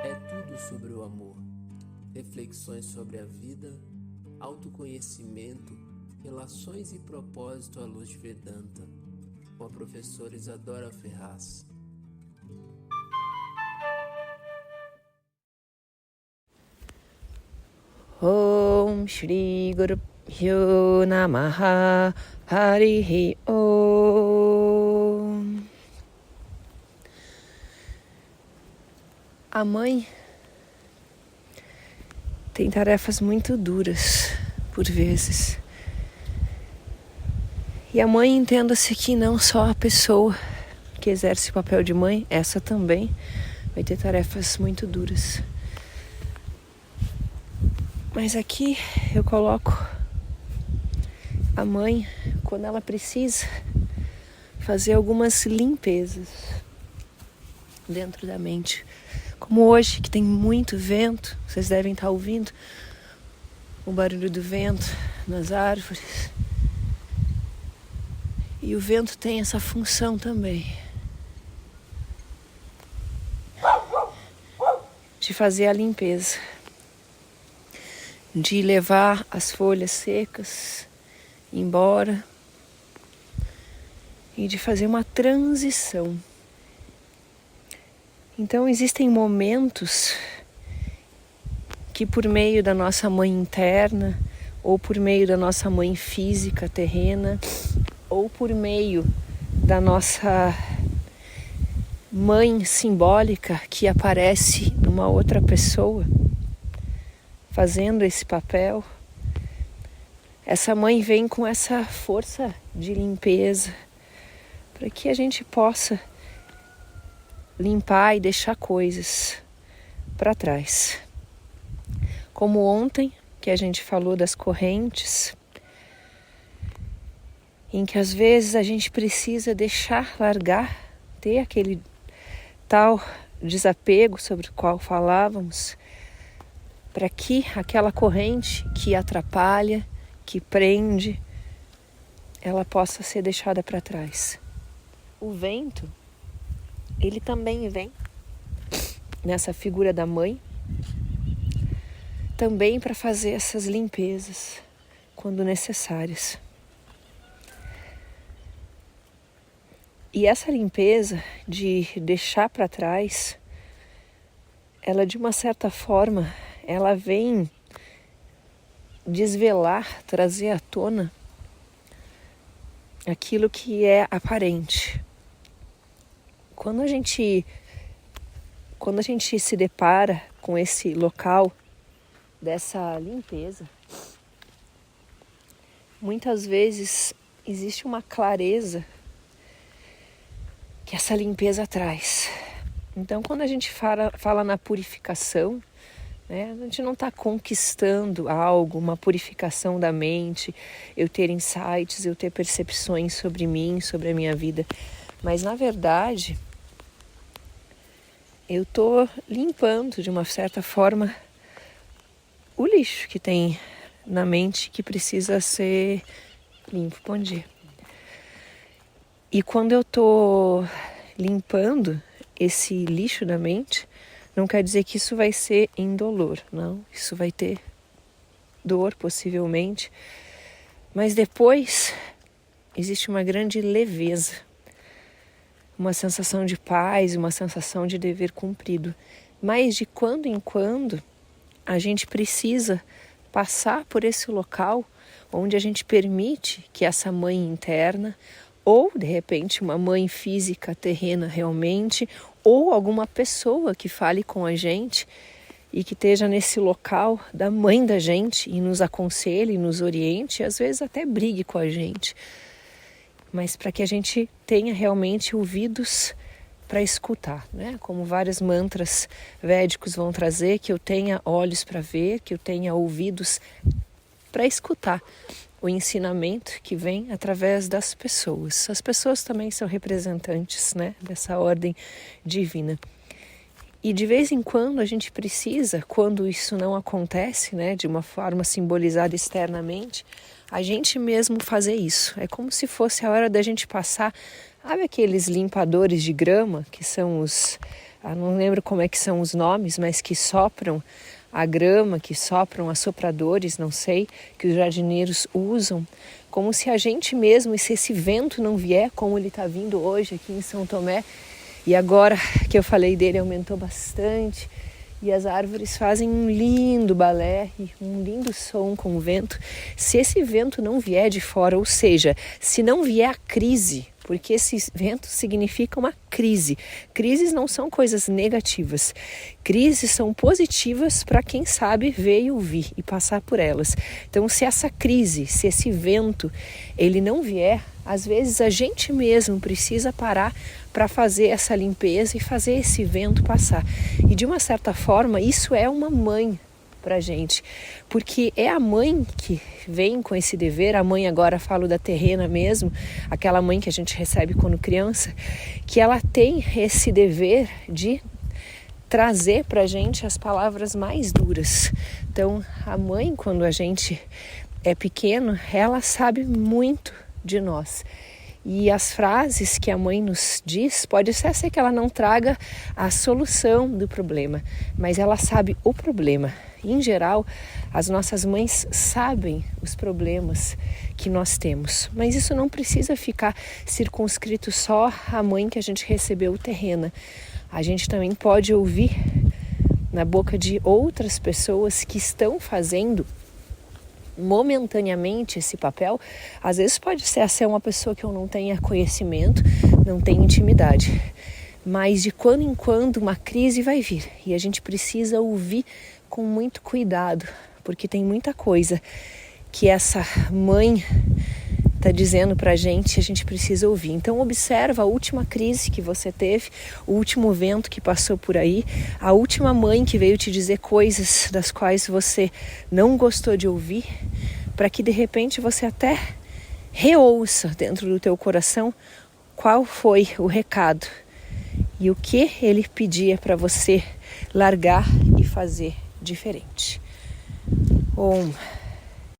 É tudo sobre o amor, reflexões sobre a vida, autoconhecimento, relações e propósito à luz de Vedanta, com a professora Isadora Ferraz. Om Shri Guru Pyo Namaha Harihi Om. A mãe tem tarefas muito duras, por vezes. E a mãe, entenda-se que não só a pessoa que exerce o papel de mãe, essa também vai ter tarefas muito duras. Mas aqui eu coloco a mãe quando ela precisa fazer algumas limpezas dentro da mente. Como hoje, que tem muito vento, vocês devem estar ouvindo o barulho do vento nas árvores. E o vento tem essa função também de fazer a limpeza, de levar as folhas secas embora e de fazer uma transição. Então existem momentos que, por meio da nossa mãe interna, ou por meio da nossa mãe física terrena, ou por meio da nossa mãe simbólica que aparece numa outra pessoa, fazendo esse papel, essa mãe vem com essa força de limpeza para que a gente possa limpar e deixar coisas para trás. Como ontem, que a gente falou das correntes, em que às vezes a gente precisa deixar largar, ter aquele tal desapego sobre o qual falávamos, para que aquela corrente que atrapalha, que prende, ela possa ser deixada para trás. O vento, ele também vem nessa figura da mãe, também para fazer essas limpezas quando necessárias. E essa limpeza de deixar para trás, ela de uma certa forma, ela vem desvelar, trazer à tona aquilo que é aparente. Quando a gente se depara com esse local dessa limpeza, muitas vezes existe uma clareza que essa limpeza traz. Então, quando a gente fala na purificação, né, a gente não está conquistando algo, uma purificação da mente, eu ter insights, eu ter percepções sobre mim, sobre a minha vida. Mas, na verdade, eu estou limpando, de uma certa forma, o lixo que tem na mente que precisa ser limpo. Bom dia. E quando eu estou limpando esse lixo da mente, não quer dizer que isso vai ser indolor, não. Isso vai ter dor, possivelmente. Mas depois existe uma grande leveza, uma sensação de paz, uma sensação de dever cumprido. Mas de quando em quando a gente precisa passar por esse local onde a gente permite que essa mãe interna, ou de repente uma mãe física terrena realmente, ou alguma pessoa que fale com a gente e que esteja nesse local da mãe da gente e nos aconselhe, nos oriente, e às vezes até brigue com a gente. Mas para que a gente tenha realmente ouvidos para escutar, né? Como vários mantras védicos vão trazer, que eu tenha olhos para ver, que eu tenha ouvidos para escutar o ensinamento que vem através das pessoas. As pessoas também são representantes, né, dessa ordem divina. E de vez em quando a gente precisa, quando isso não acontece, né, de uma forma simbolizada externamente, a gente mesmo fazer isso. É como se fosse a hora da gente passar, sabe aqueles limpadores de grama, que são não lembro como é que são os nomes, mas que sopram a grama, que sopram assopradores, não sei, que os jardineiros usam, como se a gente mesmo, e se esse vento não vier, como ele está vindo hoje aqui em São Tomé, e agora que eu falei dele aumentou bastante, e as árvores fazem um lindo balé e um lindo som com o vento. Se esse vento não vier de fora, ou seja, se não vier a crise, porque esse vento significa uma crise. Crises não são coisas negativas. Crises são positivas para quem sabe ver e ouvir e passar por elas. Então, se essa crise, se esse vento, ele não vier, às vezes a gente mesmo precisa parar para fazer essa limpeza e fazer esse vento passar. E de uma certa forma, isso é uma mãe para a gente, porque é a mãe que vem com esse dever. A mãe, agora falo da terrena mesmo, aquela mãe que a gente recebe quando criança, que ela tem esse dever de trazer para a gente as palavras mais duras. Então, a mãe, quando a gente é pequeno, ela sabe muito de nós. E as frases que a mãe nos diz, pode ser que ela não traga a solução do problema, mas ela sabe o problema. Em geral, as nossas mães sabem os problemas que nós temos, mas isso não precisa ficar circunscrito só à mãe que a gente recebeu terrena. A gente também pode ouvir na boca de outras pessoas que estão fazendo momentaneamente esse papel. Às vezes pode ser uma pessoa que eu não tenha conhecimento, não tenha intimidade, mas de quando em quando uma crise vai vir e a gente precisa ouvir com muito cuidado, porque tem muita coisa que essa mãe está dizendo para a gente precisa ouvir. Então observa a última crise que você teve, o último vento que passou por aí, a última mãe que veio te dizer coisas das quais você não gostou de ouvir, para que de repente você até reouça dentro do teu coração qual foi o recado e o que ele pedia para você largar e fazer diferente. Om.